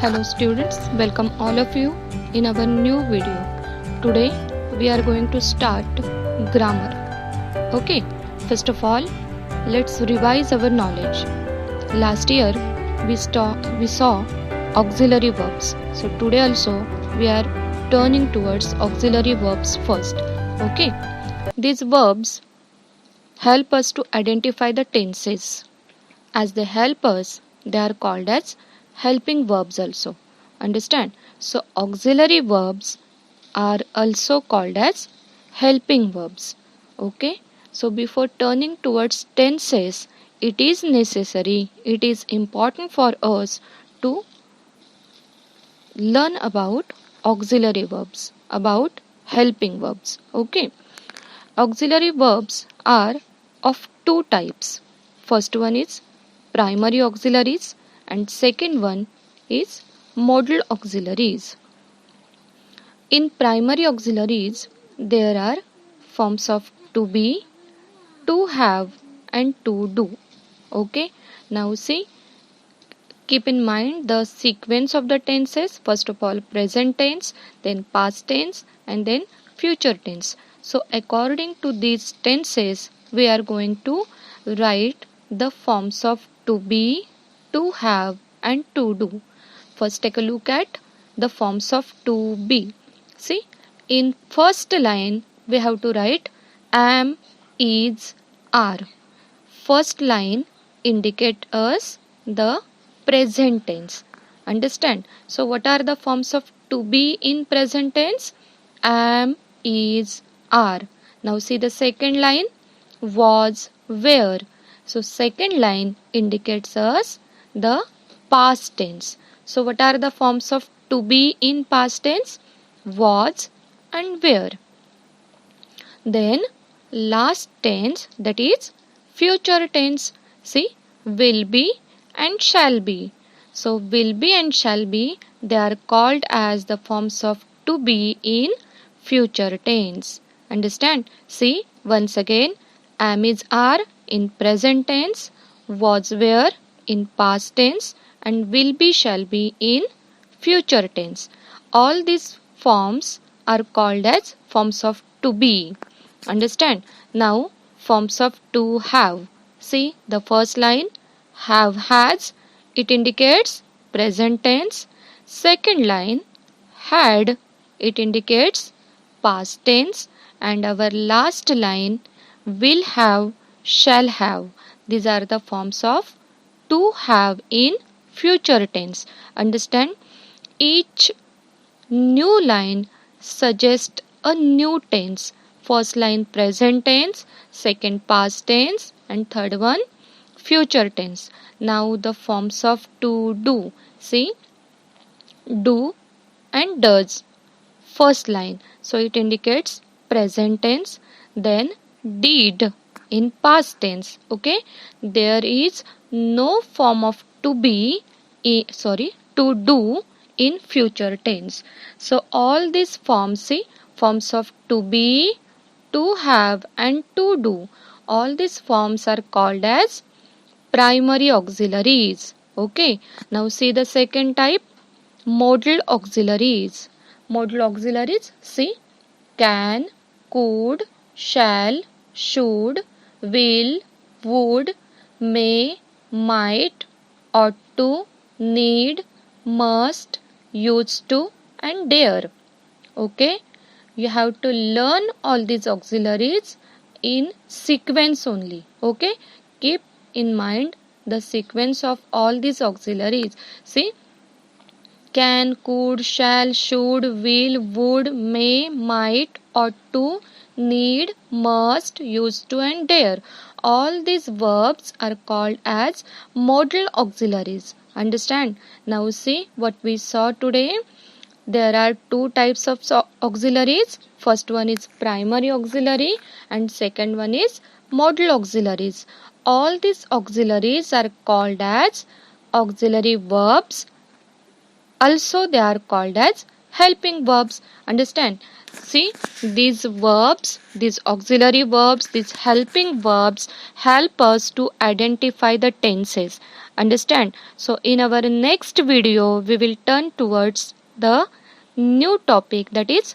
Hello students, welcome all of you in our new video. Today we are going to start grammar. Okay, first of all, let's revise our knowledge. Last year we saw auxiliary verbs. So today also we are turning towards auxiliary verbs first. Okay, these verbs help us to identify the tenses. As they help us, they are called as helping verbs also. Understand? So auxiliary verbs are also called as helping verbs. Okay? So before turning towards tenses, it is necessary, it is important for us to learn about auxiliary verbs, about helping verbs. Okay? Auxiliary verbs are of two types. First one is primary auxiliaries and second one is modal auxiliaries. In primary auxiliaries, there are forms of to be, to have and to do. Okay, now see, keep in mind the sequence of the tenses. First of all, present tense, then past tense and then future tense. So according to these tenses, we are going to write the forms of to be, to have and to do. First take a look at the forms of to be. See, in first line we have to write am, is, are. First line indicate us the present tense. Understand? So what are the forms of to be in present tense? Am, is, are. Now see the second line, was, were. So second line indicates us the past tense. So what are the forms of to be in past tense? Was and were. Then last tense, that is future tense. See, will be and shall be. So will be and shall be, they are called as the forms of to be in future tense. Understand? See, once again, am, is, are in present tense, was, were in past tense and will be, shall be in future tense. All these forms are called as forms of to be. Understand? Now forms of to have. See the first line, have, has, it indicates present tense. Second line, had, it indicates past tense. And our last line, will have, shall have. These are the forms of to have in future tense. Understand? Each new line suggests a new tense. First line present tense, second past tense and third one future tense. Now the forms of to do. See, do and does. First line, so it indicates present tense. Then did in past tense. Okay, there is no form of to be, to do in future tense. So all these forms, see, forms of to be, to have and to do, all these forms are called as primary auxiliaries. Okay, now see the second type, modal auxiliaries. Modal auxiliaries, see, can, could, shall, should, will, would, may, might, ought to, need, must, used to and dare. Okay, you have to learn all these auxiliaries in sequence only. Okay, keep in mind the sequence of all these auxiliaries. See, can, could, shall, should, will, would, may, might, ought to, need, must, used to and dare. All these verbs are called as modal auxiliaries. Understand? Now see what we saw today. There are two types of auxiliaries. First one is primary auxiliary and second one is modal auxiliaries. All these auxiliaries are called as auxiliary verbs. Also they are called as helping verbs. Understand? See, these verbs, these auxiliary verbs, these helping verbs help us to identify the tenses. Understand? So in our next video we will turn towards the new topic, that is